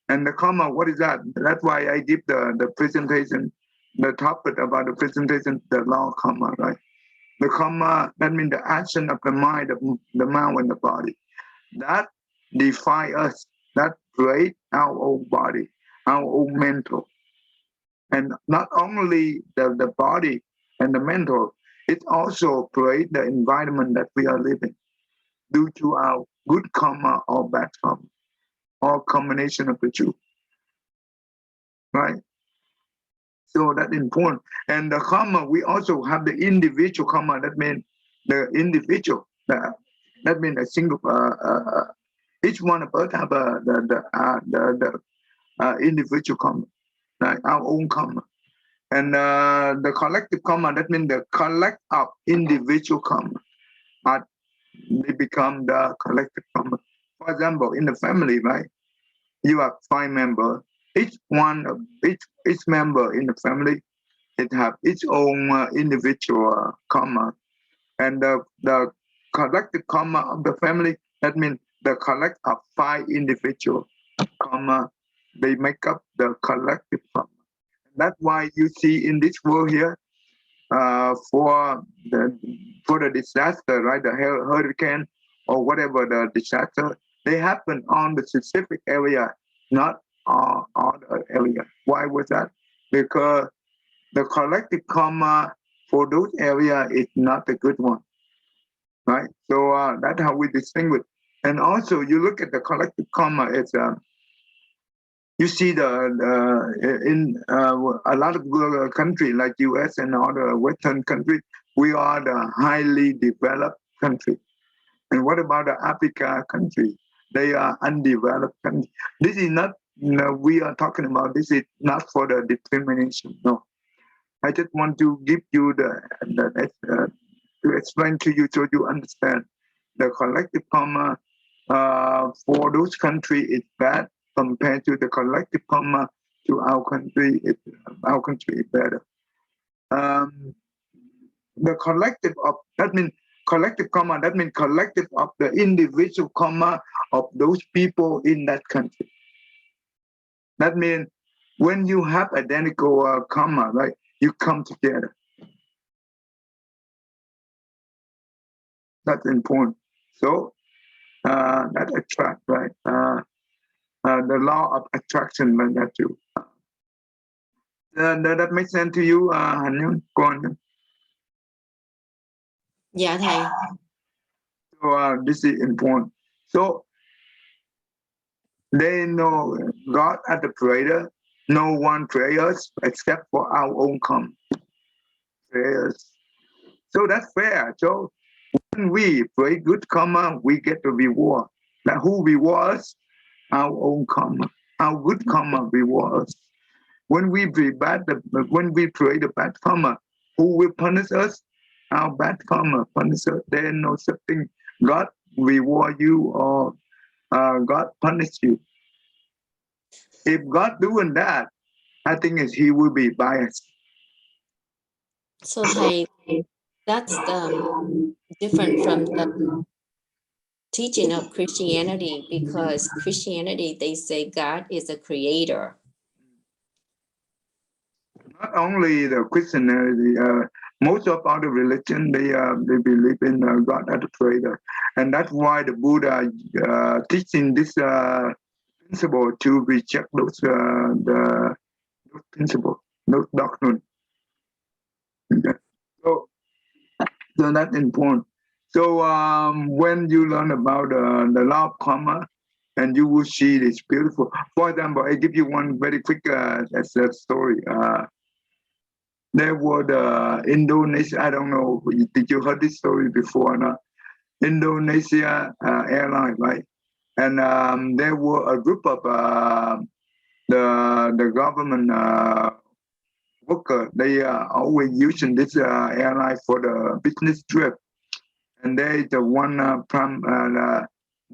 And the karma, what is that? That's why I give the presentation, the topic about the presentation, the law of karma, right? The karma, that means the action of the mind, the mind and the body. That define us, that create our own body, our own mental. And not only the body and the mental, it also create the environment that we are living due to our good karma or bad karma, or combination of the two, right? So that's important. And the karma, we also have the individual karma. That means the individual. That means a single. Each one of us have the individual karma, like our own karma. And the collective karma. That means the collect of individual karma. They become the collective karma. For example, in the family, right? You have 5 members. Each member in the family, it have its own individual karma, and the collective karma of the family. That means the collect of 5 individual karma. They make up the collective karma. That's why you see in this world here, for the disaster, right? The hurricane or whatever the disaster, they happen on the specific area, not on the area. Why was that? Because the collective karma for those areas is not a good one, right? So that's how we distinguish. And also, you look at the collective karma. It's you see in a lot of countries like U.S. and other Western countries, we are the highly developed country. And what about the Africa country? They are undeveloped country. This is not, we are talking about, this is not for the discrimination, no. I just want to give you to explain to you so you understand. The collective karma for those countries is bad compared to the collective karma to our country. Our country is better. The collective of, that means collective karma, that means collective of the individual karma of those people in that country. That means when you have identical karma, right, you come together. That's important. So that attract, right? The law of attraction like that too. That makes sense to you, Han Nhung? Go on. Dạ thầy. So this is important. So they know God as the creator. No one prayers except for our own karma. Prayers. So that's fair. So when we pray good karma, we get the reward. Now who rewards? Our own karma. Our good karma rewards. When we pray the bad karma, who will punish us? Our bad karma punish us. There is no such thing. God reward you or God punish you. If God doing that, I think He will be biased. So thầy, that's different from the teaching of Christianity, because Christianity, they say God is a creator. Not only the Christianity, most of other religion, they believe in God as a creator, and that's why the Buddha teaching this principle to reject those principles, those doctrine. Okay. So that's important. So when you learn about the law of karma, and you will see it's beautiful. For example, I give you one very quick story. there were the Indonesia. I don't know. Did you heard this story before or not? Indonesia airline, right? And there were a group of the government worker. They are always using this airline for the business trip. And there is the one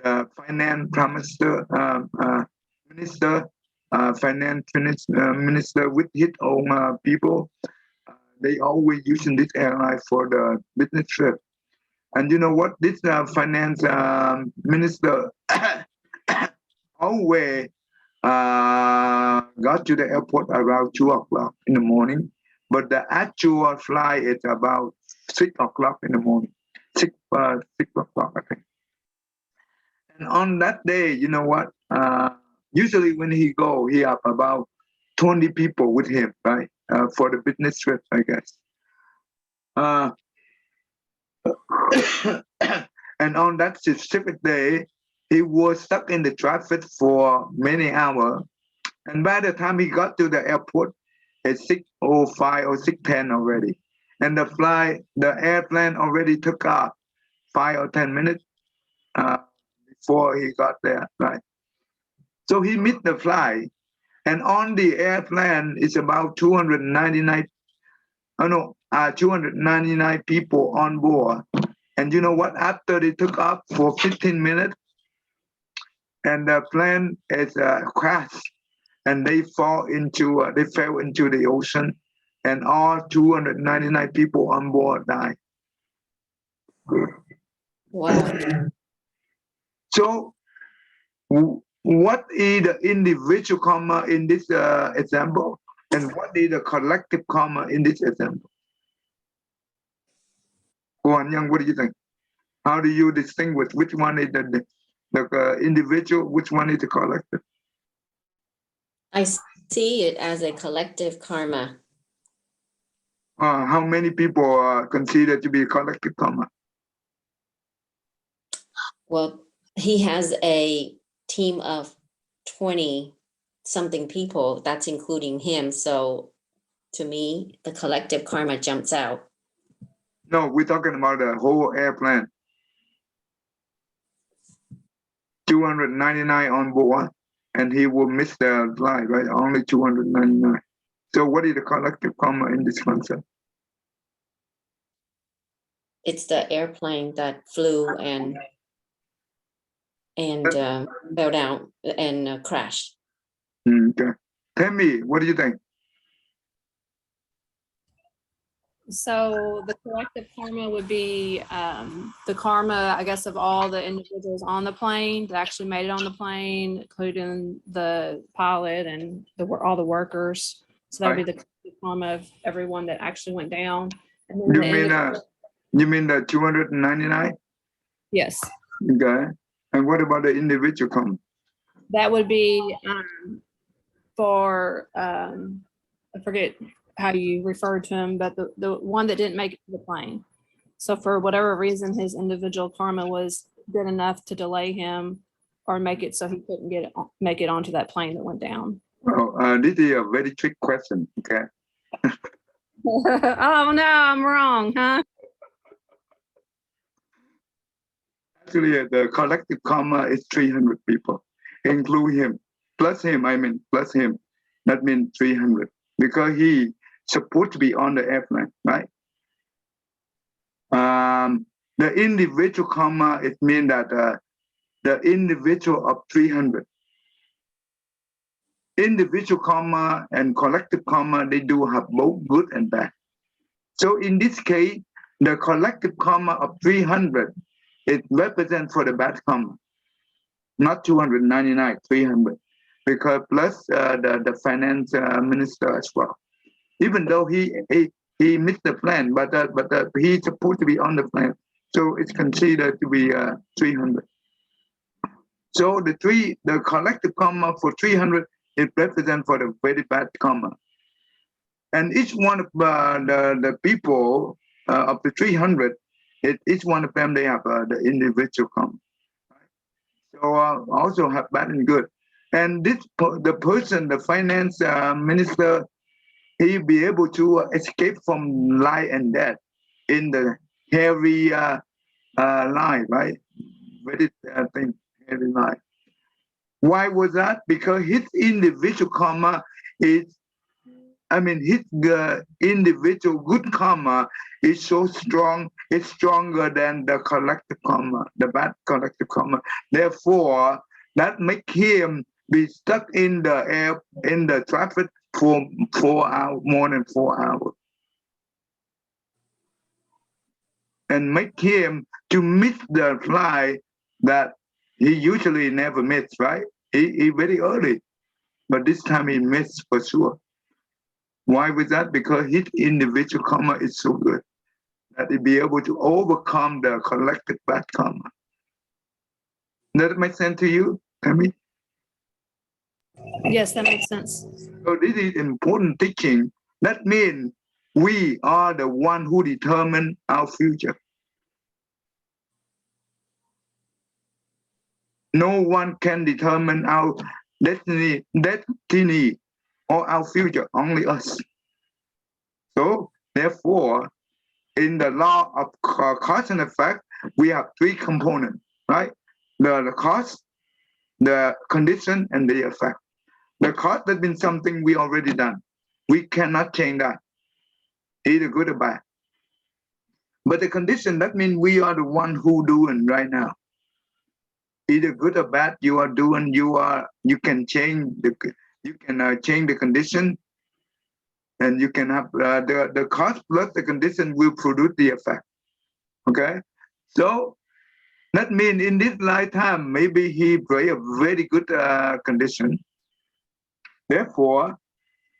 the finance minister, finance minister with his own people. They always using this airline for the business trip. And you know what? This finance minister always got to the airport around 2 o'clock in the morning, but the actual flight is about 6 o'clock in the morning. 6 o'clock, I think. And on that day, you know what? Usually when he go, he have about 20 people with him, right? For the business trip, I guess. And on that specific day, he was stuck in the traffic for many hours. And by the time he got to the airport, it's 6:05 or 6:10 already. And the airplane already took off 5 or 10 minutes before he got there, right? So he missed the flight. And on the airplane, it's about 299 people on board. And you know what? After they took off for 15 minutes, and the plane is crashed, and they fell into the ocean, and all 299 people on board died. Wow. So, what is the individual karma in this example, and what is the collective karma in this example? Go on, Young. What do you think? How do you distinguish which one is the individual, which one is the collective? I see it as a collective karma. How many people are considered to be collective karma? Well, he has a team of 20 something people, that's including him. So to me, the collective karma jumps out. No, we're talking about the whole airplane. 299 on board, and he will miss the flight, right? Only 299. So what is the collective karma in this concept? It's the airplane that flew and fell down and crashed. Okay. Tell me, what do you think? So the collective karma would be the karma, I guess, of all the individuals on the plane that actually made it on the plane, including the pilot and all the workers. So that would be the collective karma of everyone that actually went down. And then You mean the 299? yes, Okay. And what about the individual karma? that would be for I forget how you referred to him, but the one that didn't make it to the plane. So for whatever reason, his individual karma was good enough to delay him or make it so he couldn't make it onto that plane that went down. Well, this is a very trick question. Okay. Oh no, I'm wrong, huh? Actually, the collective karma is 300 people, include him, plus him. That means 300 because he supposed to be on the airplane, right? The individual karma, it means that the individual of 300. Individual karma and collective karma, they do have both good and bad. So in this case, the collective karma of 300, it represents for the bad karma, not 299, 300, because plus the finance minister as well. Even though he missed the plan, but he's supposed to be on the plan, so it's considered to be 300. So the collective karma for 300, it represents for the very bad karma. And each one of the people of the 300, each one of them, they have the individual karma. So also have bad and good. And the person, the finance minister, he be able to escape from life and death in the heavy life, right? Very thing, heavy life. Why was that? Because his individual karma is, I mean, his individual good karma is so strong, it's stronger than the collective karma, the bad collective karma. Therefore, that make him be stuck in the air, in the traffic for 4 hours, more than 4 hours. And make him to miss the flight that he usually never miss, right? He very early, but this time he missed for sure. Why was that? Because his individual karma is so good that he be able to overcome the collective bad karma. Does that make sense to you, Tammy? Yes, that makes sense. So this is important teaching. That means we are the one who determine our future. No one can determine our destiny or our future, only us. So therefore, in the law of cause and effect, we have 3 components, right? The cause, the condition, and the effect. The cause has been something we already done. We cannot change that, either good or bad. But the condition, that means we are the one who doing right now. Either good or bad, you are doing. You can change the condition, and you can have the cause plus the condition will produce the effect. Okay, so that means in this lifetime, maybe he pray a very good condition. Therefore,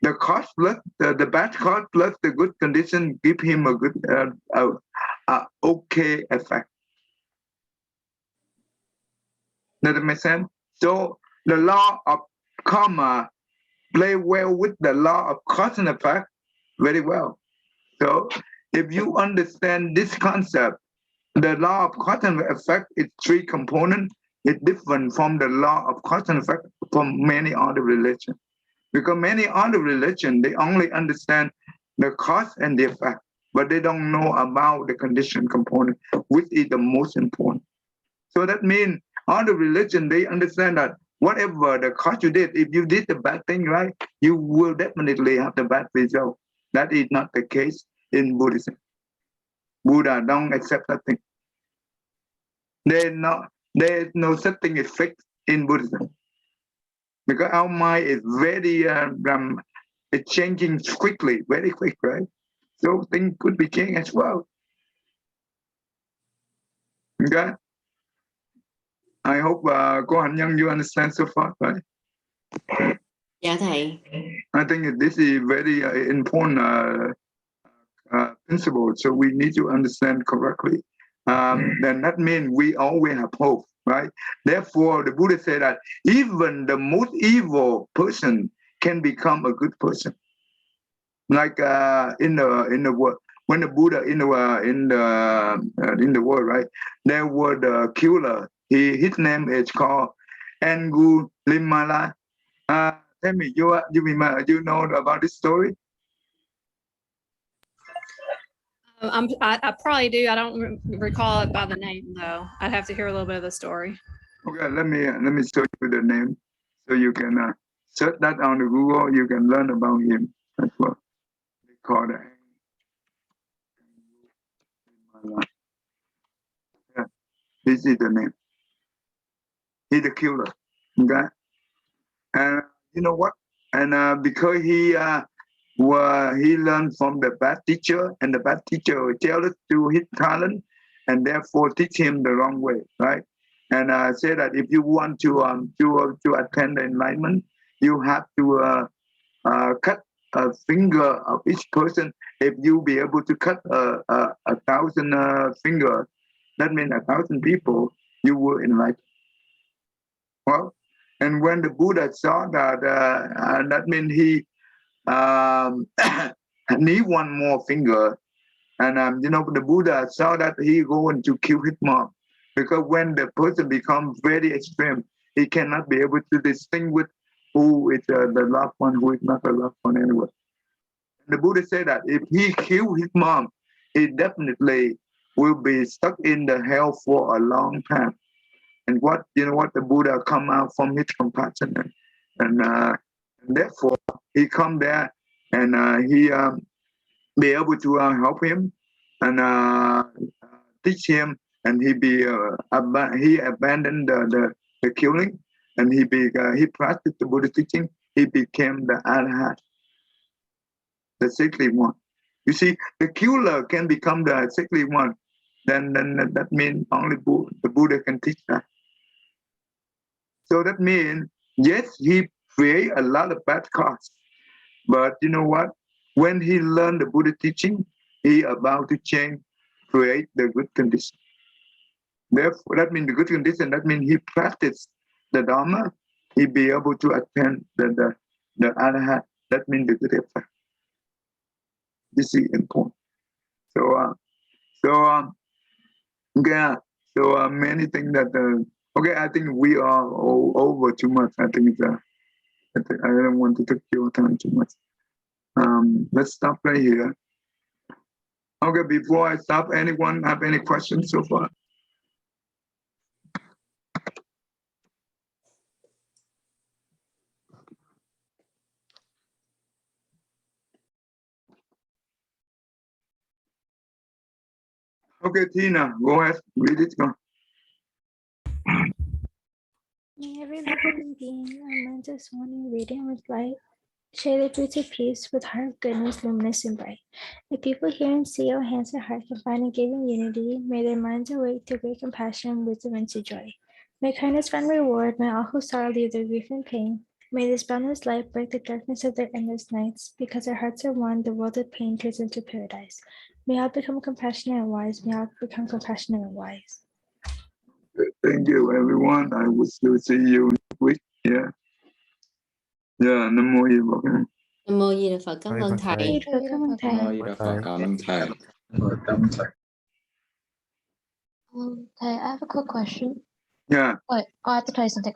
the cause plus the bad cause plus the good condition give him a good okay effect. Does that make sense? So the law of karma play well with the law of cause and effect very well. So if you understand this concept, the law of cause and effect is 3 components. It's different from the law of cause and effect from many other religions. Because many other religions, they only understand the cause and the effect, but they don't know about the condition component, which is the most important. So that means other religion, they understand that whatever the cause you did, if you did the bad thing, right, you will definitely have the bad result. That is not the case in Buddhism. Buddha don't accept that thing. There's no such thing as fixed in Buddhism. Because our mind is very, it's changing quickly, very quick, right? So things could be changed as well. Okay? I hope cô Hạnh Nhân, you understand so far, right? Dạ thầy. I think this is very important principle, so we need to understand correctly. Then that means we always have hope, right? Therefore, the Buddha said that even the most evil person can become a good person. Like in the world, when the Buddha in the world, right? There was the killer. His name is called Angulimala. Tell me, you know about this story? I probably do. I don't recall it by the name though. I'd have to hear a little bit of the story. Okay, let me show you the name, so you can search that on the Google. You can learn about him. That's what they call it. Yeah, this is the name. He's the killer. Okay, and you know what? And because he learned from the bad teacher, and the bad teacher was jealous to his talent, and therefore teach him the wrong way, right? And say that if you want to attend the enlightenment, you have to cut a finger of each person. If you be able to cut 1,000 fingers, that means 1,000 people, you will enlighten. Well, and when the Buddha saw that, that means he need one more finger. And the Buddha saw that he going to kill his mom, because when the person becomes very extreme, he cannot be able to distinguish who is the loved one, who is not the loved one anyway. The Buddha said that if he killed his mom, he definitely will be stuck in the hell for a long time. And what the Buddha come out from his compassion, and therefore he come there and he be able to help him and teach him, and he abandoned the killing, and he practiced the Buddha teaching. He became the Arhat, the sickly one. You see, the killer can become the sickly one. Then that means only the Buddha can teach that. So that means, yes, he create a lot of bad cause, but you know what? When he learned the Buddha teaching, he about to change, create the good condition. Therefore, that means the good condition. That means he practiced the Dharma. He be able to attend the Arhat. That means the good effect. This is important. Many things that okay. I think we are over too much. I think I don't want to take your time too much. Let's stop right here. Okay, before I stop, anyone have any questions so far? Okay, Tina, go ahead, read it. Go. May every living being amend us morning radiant with light, shaded roots of peace with heart of goodness luminous and bright. May people hear and see our hands and heart combine in giving unity. May their minds awake to great compassion, wisdom, and to joy. May kindness find reward. May all who sorrow leave their grief and pain. May this boundless light break the darkness of their endless nights. Because our hearts are one, the world of pain turns into paradise. May all become compassionate and wise. May all become compassionate and wise. Thank you, everyone. I will still see you next week. Yeah. Yeah, no more evil. Okay. Nam mô Di Đà Phật. Cảm ơn thầy. Cảm ơn thầy. Cảm ơn thầy. Thầy, I have a quick question. Yeah. Wait, I have to tell you something.